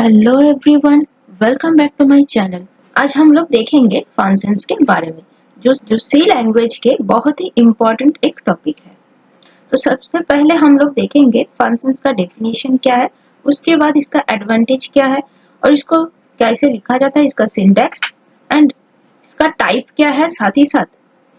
Hello everyone, welcome back to my channel. आज हम लोग देखेंगे फंक्शंस के बारे में, जो सी लैंग्वेज के बहुत ही इम्पोर्टेंट एक टॉपिक है। तो सबसे पहले हम लोग देखेंगे फंक्शंस का डेफिनेशन क्या है, उसके बाद इसका एडवांटेज क्या है और इसको कैसे लिखा जाता है, इसका सिंटैक्स एंड इसका टाइप क्या है। साथ ही साथ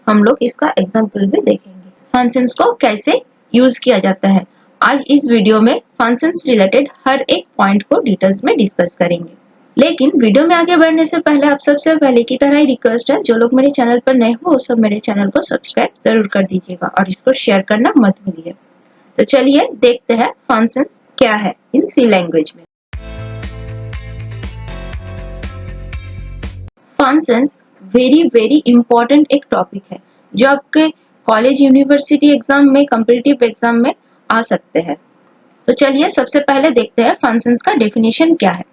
हम लोग इसका एग्जाम्पल भी देखेंगे, फंक्शंस को कैसे यूज किया जाता है। आज इस वीडियो में फंक्शंस रिलेटेड हर एक पॉइंट को डिटेल्स में डिस्कस करेंगे। लेकिन वीडियो में आगे बढ़ने से पहले आप सबसे पहले की तरह ही रिक्वेस्ट है, जो लोग मेरे चैनल पर नए हो वो सब मेरे चैनल को सब्सक्राइब जरूर कर दीजिएगा और इसको शेयर करना मत भूलिए। तो चलिए देखते हैं फंक्शंस क्या है इन सी लैंग्वेज में। फंक्शंस वेरी इंपॉर्टेंट एक टॉपिक है जो आपके कॉलेज यूनिवर्सिटी एग्जाम में, कॉम्पिटिटिव एग्जाम में आ सकते हैं। तो चलिए सबसे पहले देखते हैं फंक्शंस का डेफिनेशन क्या है।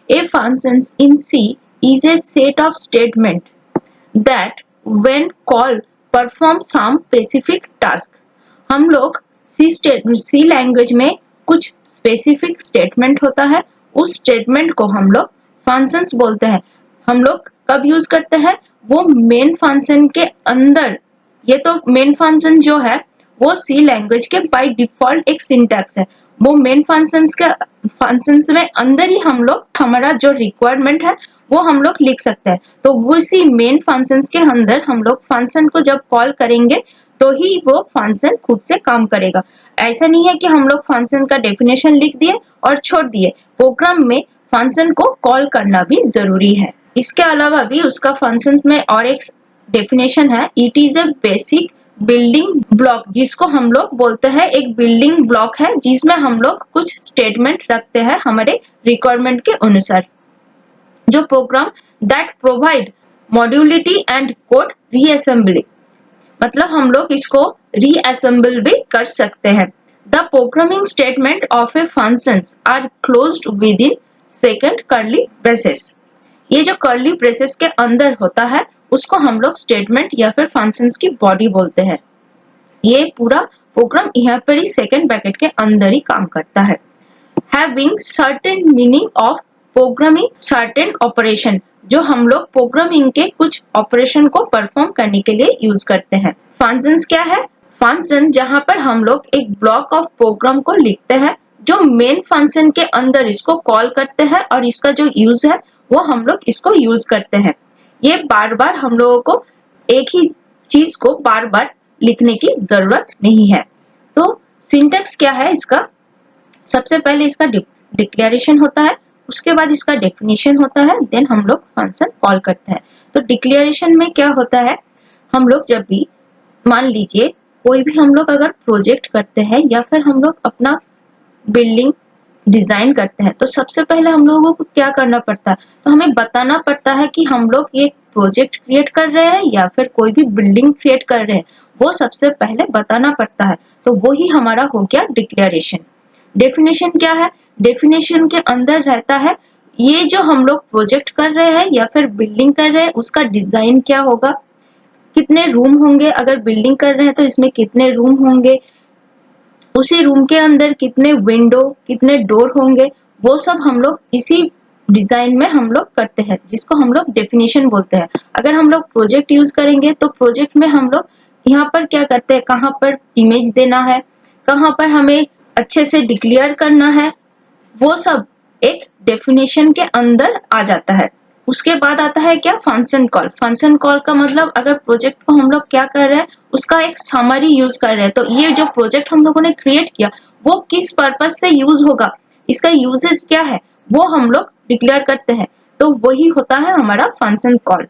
A functions in C is a set of statement that when called perform some specific task. हम लोग सी लैंग्वेज में कुछ स्पेसिफिक स्टेटमेंट होता है, उस स्टेटमेंट को हम लोग फंक्शंस बोलते हैं। हम लोग कब यूज करते हैं, वो मेन फंक्शन के अंदर। ये तो मेन फंक्शन जो है वो सी लैंग्वेज के बाय डिफॉल्ट एक सिंटैक्स है। वो मेन फंक्शंस में अंदर ही हम लोग हमारा जो रिक्वायरमेंट है वो हम लोग लिख सकते हैं। तो उसी मेन फंक्शंस के अंदर हम लोग फंक्शन को जब कॉल करेंगे तो ही वो फंक्शन खुद से काम करेगा। ऐसा नहीं है कि हम लोग फंक्शन का डेफिनेशन लिख दिए और छोड़ दिए। प्रोग्राम में फंक्शन को कॉल करना भी जरूरी है। इसके अलावा भी उसका फंक्शंस में और एक डेफिनेशन है, it is a basic building block, जिसको हम लोग बोलते हैं एक बिल्डिंग ब्लॉक है जिसमें हम लोग कुछ स्टेटमेंट रखते हैं हमारे रिक्वायरमेंट के अनुसार। जो program that provide modularity and code reassembly, मतलब हम लोग इसको रीअसेंबल भी कर सकते हैं। The programming statement of a functions are closed within second curly braces. ये जो कर्ली ब्रेसेस के अंदर होता है उसको हम लोग स्टेटमेंट या फिर फंक्शंस की बॉडी बोलते हैं। ये पूरा प्रोग्राम यहाँ पर ही सेकंड ब्रैकेट के अंदर ही काम करता है। Having certain meaning of programming certain operation, जो हम लोग प्रोग्रामिंग के कुछ ऑपरेशन को परफॉर्म करने के लिए यूज करते हैं। फंक्शंस क्या है, फंक्शन जहां पर हम लोग एक ब्लॉक ऑफ प्रोग्राम को लिखते हैं जो मेन फंक्शन के अंदर इसको कॉल करते हैं और इसका जो यूज है वो हम लोग इसको यूज करते हैं। ये बार बार हम लोगों को एक ही चीज को बार बार लिखने की जरूरत नहीं है। तो सिंटैक्स क्या है इसका, सबसे पहले इसका डिक्लेरेशन होता है, उसके बाद इसका डेफिनेशन होता है, देन हम लोग फंक्शन कॉल करते हैं। तो डिक्लेरेशन में क्या होता है, हम लोग जब भी मान लीजिए कोई भी हम लोग अगर प्रोजेक्ट करते हैं या फिर हम लोग अपना बिल्डिंग डिजाइन करते हैं तो सबसे पहले हम लोगों को क्या करना पड़ता है, तो हमें बताना पड़ता है कि हम लोग ये प्रोजेक्ट क्रिएट कर रहे हैं या फिर कोई भी बिल्डिंग क्रिएट कर रहे हैं, वो सबसे पहले बताना पड़ता है। तो वो ही हमारा हो गया डिक्लेरेशन। डेफिनेशन क्या है, डेफिनेशन के अंदर रहता है ये जो हम लोग प्रोजेक्ट कर रहे हैं या फिर बिल्डिंग कर रहे हैं उसका डिजाइन क्या होगा, कितने रूम होंगे, अगर बिल्डिंग कर रहे हैं तो इसमें कितने रूम होंगे, उसी रूम के अंदर कितने विंडो कितने डोर होंगे, वो सब हम लोग इसी डिजाइन में हम लोग करते हैं जिसको हम लोग डेफिनेशन बोलते हैं। अगर हम लोग प्रोजेक्ट यूज करेंगे तो प्रोजेक्ट में हम लोग यहाँ पर क्या करते हैं, कहाँ पर इमेज देना है, कहाँ पर हमें अच्छे से डिक्लेयर करना है, वो सब एक डेफिनेशन के अंदर आ जाता है। उसके बाद आता है क्या, फंक्शन कॉल। फंक्शन कॉल का मतलब अगर प्रोजेक्ट को हम लोग क्या कर रहे हैं उसका एक समरी यूज कर रहे हैं, तो ये जो प्रोजेक्ट हम लोगों ने क्रिएट किया वो किस पर्पज से यूज होगा, इसका यूजेस क्या है, वो हम लोग डिक्लेयर करते हैं। तो वही होता है हमारा फंक्शन कॉल।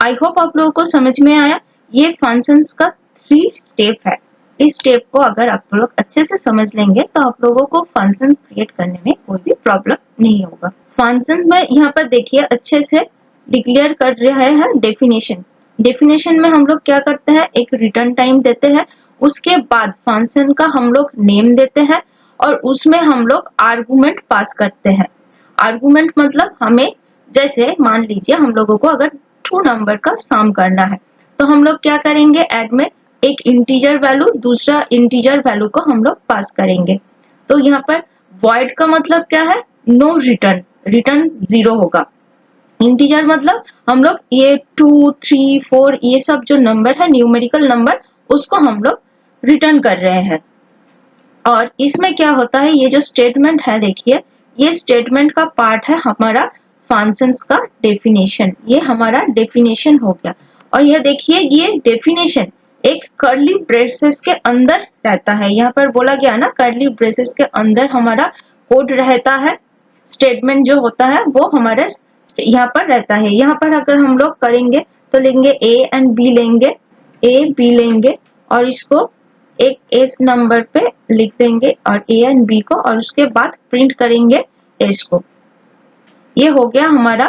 आई होप आप लोगों को समझ में आया। ये फंक्शंस का 3 स्टेप है। इस स्टेप को अगर आप लोग अच्छे से समझ लेंगे तो आप लोगों को फंक्शन क्रिएट करने में कोई भी प्रॉब्लम नहीं होगा। फंक्शन में यहाँ पर देखिए अच्छे से डिक्लेयर कर रहे हैं डेफिनेशन। डेफिनेशन में हम लोग क्या करते हैं, एक रिटर्न टाइम देते हैं, उसके बाद फंक्शन का हम लोग नेम देते हैं और उसमें हम लोग आर्गुमेंट पास करते हैं। आर्गुमेंट मतलब हमें, जैसे मान लीजिए हम लोगों को अगर 2 नंबर का सम करना है तो हम लोग क्या करेंगे, ऐड में एक इंटीजर वैल्यू दूसरा इंटीजर वैल्यू को हम लोग पास करेंगे। तो यहाँ पर void का मतलब क्या है, नो रिटर्न, रिटर्न 0 होगा। इंटीजर मतलब हम लोग ये 2, 3, 4 ये सब जो नंबर है न्यूमेरिकल नंबर उसको हम लोग रिटर्न कर रहे हैं। और इसमें क्या होता है, ये जो स्टेटमेंट है देखिए, ये स्टेटमेंट का पार्ट है हमारा फंक्शंस का डेफिनेशन। ये हमारा डेफिनेशन हो गया। और ये देखिए ये डेफिनेशन एक कर्ली ब्रेसेस के अंदर रहता है। यहाँ पर बोला गया ना कर्ली ब्रेसेस के अंदर हमारा कोड रहता है। स्टेटमेंट जो होता है वो हमारे यहाँ पर रहता है। यहाँ पर अगर हम लोग करेंगे तो लेंगे ए एंड बी लेंगे, ए बी लेंगे और इसको एक एस नंबर पे लिख देंगे और ए एंड बी को, और उसके बाद प्रिंट करेंगे एस को। ये हो गया हमारा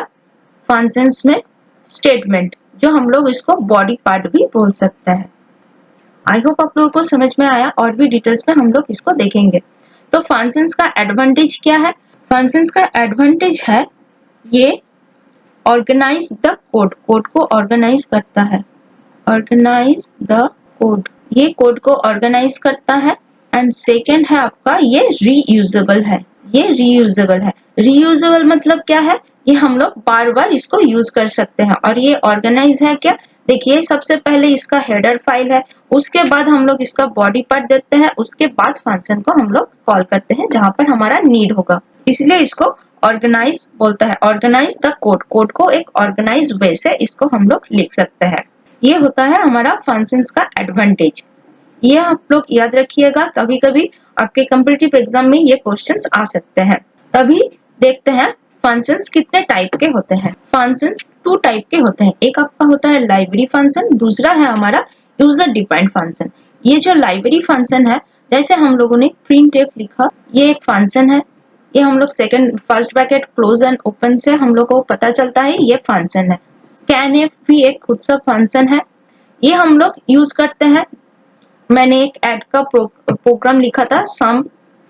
फंक्शंस में स्टेटमेंट, जो हम लोग इसको बॉडी पार्ट भी बोल सकते हैं। आई होप आप लोगों को समझ में आया। और भी डिटेल्स में हम लोग इसको देखेंगे। तो फंक्शंस का एडवांटेज क्या है? फंक्शंस का एडवांटेज है ये ऑर्गेनाइज द कोड, कोड को ऑर्गेनाइज करता है। ऑर्गेनाइज द कोड, ये कोड को ऑर्गेनाइज करता है। एंड सेकेंड है आपका ये रीयूजेबल है। ये रीयूजेबल है। रीयूजेबल मतलब क्या है? ये हम लोग बार बार इसको यूज कर सकते हैं। और ये ऑर्गेनाइज है क्या? देखिए सबसे पहले इसका हेडर फाइल है, उसके बाद हम लोग इसका बॉडी पार्ट देते हैं, उसके बाद फंक्शन को हम लोग कॉल करते हैं जहां पर हमारा नीड होगा। इसलिए इसको ऑर्गेनाइज बोलता है। ऑर्गेनाइज द कोड, कोड को एक ऑर्गेनाइज वे से इसको हम लोग लिख सकते हैं। ये होता है हमारा फंक्शंस का एडवांटेज। ये आप लोग याद रखिएगा, कभी कभी आपके कॉम्पिटिटिव एग्जाम में ये क्वेश्चंस आ सकते हैं। तभी देखते हैं फंक्शंस कितने टाइप के होते हैं। फंक्शंस 2 टाइप के होते हैं। एक आपका होता है लाइब्रेरी फंक्शन, दूसरा है हमारा यूजर डिफाइंड फंक्शन। ये जो लाइब्रेरी फंक्शन है, जैसे हम लोगों ने printf लिखा, ये एक फंक्शन है। ये हम लोग second first bracket close and open से हम लोग को पता चलता है ये फंक्शन है। scanf भी एक खुद सा फंक्शन है, ये हम लोग यूज करते हैं। मैंने एक ऐड का प्रोग्राम लिखा था, सम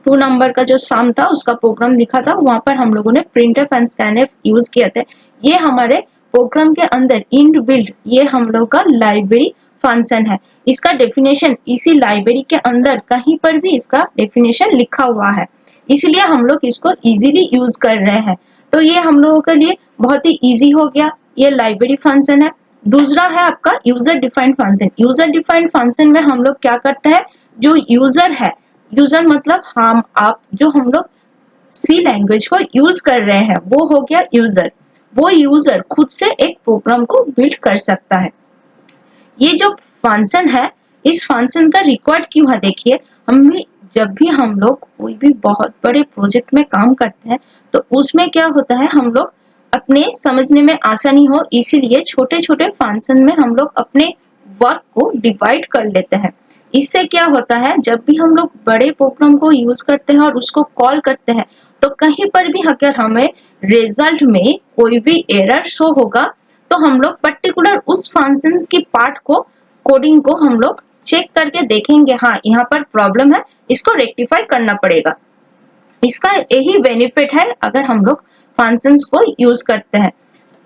2 नंबर का जो सम था उसका प्रोग्राम लिखा था, वहां पर हम लोगों ने printf एंड scanf यूज किए थे। ये हमारे प्रोग्राम के अंदर इनबिल्ट ये हम लोग का लाइब्रेरी फंक्शन है। इसका डेफिनेशन इसी लाइब्रेरी के अंदर कहीं पर भी इसका डेफिनेशन लिखा हुआ है, इसलिए हम लोग इसको इजीली यूज कर रहे हैं। तो ये हम लोगों के लिए बहुत ही इजी हो गया, ये लाइब्रेरी फंक्शन है। दूसरा है आपका user defined function. User defined function में हम लोग क्या करते हैं, जो यूजर है, यूजर मतलब हम आप, जो हम लोग सी लैंग्वेज को यूज कर रहे हैं वो हो गया यूजर। वो यूजर खुद से एक प्रोग्राम को बिल्ड कर सकता है। ये जो फंक्शन है, इस फंक्शन का रिक्वायर्ड क्यों है? देखिए जब भी हम लोग कोई भी बहुत बड़े प्रोजेक्ट में काम करते हैं तो उसमें क्या होता है, हम लोग अपने समझने में आसानी हो इसीलिए छोटे छोटे फंक्शन में हम लोग अपने वर्क को डिवाइड कर लेते हैं। इससे क्या होता है, जब भी हम लोग बड़े प्रोग्राम को यूज करते हैं और उसको कॉल करते हैं तो कहीं पर भी अगर हमें रिजल्ट में कोई भी एरर शो होगा तो हम लोग पर्टिकुलर उस फंक्शंस की पार्ट को, कोडिंग को हम लोग चेक करके देखेंगे, हाँ यहाँ पर प्रॉब्लम है, इसको रेक्टिफाई करना पड़ेगा। इसका यही बेनिफिट है अगर हम लोग फंक्शंस को यूज करते हैं।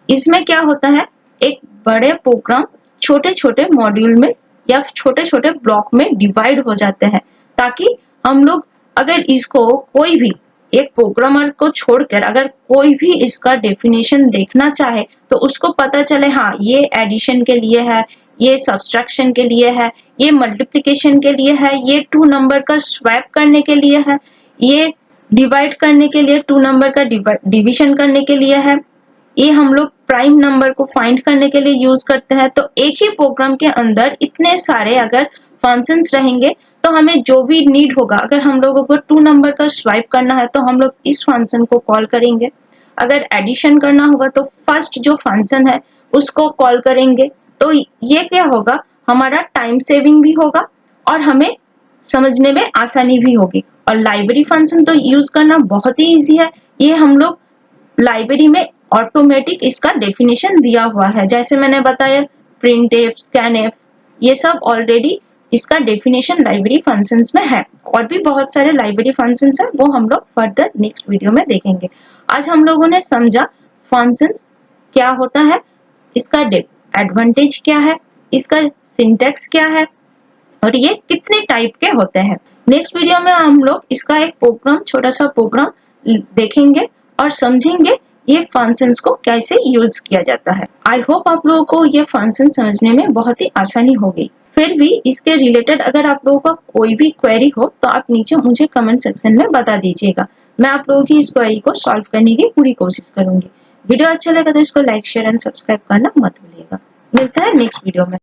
इसमें क्या होता है, एक बड़े प्रोग्राम छोटे छोटे मॉड्यूल में या छोटे छोटे ब्लॉक में डिवाइड हो जाते हैं, ताकि हम लोग अगर इसको कोई भी एक प्रोग्रामर को छोड़कर अगर कोई भी इसका डेफिनेशन देखना चाहे तो उसको पता चले, हाँ ये एडिशन के लिए है, ये सब्सट्रैक्शन के लिए है, ये मल्टीप्लिकेशन के लिए है, ये 2 नंबर का स्वैप करने के लिए है, ये डिवाइड करने के लिए 2 नंबर का डिवीजन करने के लिए है, ये हम लोग प्राइम नंबर को फाइंड करने के लिए यूज करते हैं। तो एक ही प्रोग्राम के अंदर इतने सारे अगर फंक्शंस रहेंगे तो हमें जो भी नीड होगा, अगर हम लोगों को 2 नंबर का स्वाइप करना है तो हम लोग इस फंक्शन को कॉल करेंगे। अगर एडिशन करना होगा तो फर्स्ट जो फंक्शन है उसको कॉल करेंगे। तो ये क्या होगा, हमारा टाइम सेविंग भी होगा और हमें समझने में आसानी भी होगी। और लाइब्रेरी फंक्शन तो यूज करना बहुत ही इजी है। ये हम लोग लाइब्रेरी में ऑटोमेटिक इसका डेफिनेशन दिया हुआ है, जैसे मैंने बताया printf, scanf, ये सब ऑलरेडी इसका डेफिनेशन लाइब्रेरी फंक्शंस में है। और भी बहुत सारे लाइब्रेरी फंक्शंस हैं, वो हम लोग फर्दर नेक्स्ट वीडियो में देखेंगे। आज हम लोगों ने समझा फंक्शंस क्या होता है, इसका एडवांटेज क्या है, इसका सिंटैक्स क्या है और ये कितने टाइप के होते हैं। नेक्स्ट वीडियो में हम लोग इसका एक प्रोग्राम, छोटा सा प्रोग्राम देखेंगे और समझेंगे ये फंक्शंस को कैसे यूज किया जाता है। आई होप आप लोगों को ये फंक्शन समझने में बहुत ही आसानी होगी। फिर भी इसके रिलेटेड अगर आप लोगों का कोई भी क्वेरी हो तो आप नीचे मुझे कमेंट सेक्शन में बता दीजिएगा। मैं आप लोगों की इस क्वेरी को सॉल्व करने की पूरी कोशिश करूंगी। वीडियो अच्छा लगा तो इसको लाइक शेयर एंड सब्सक्राइब करना मत भूलिएगा। मिलता है नेक्स्ट वीडियो में।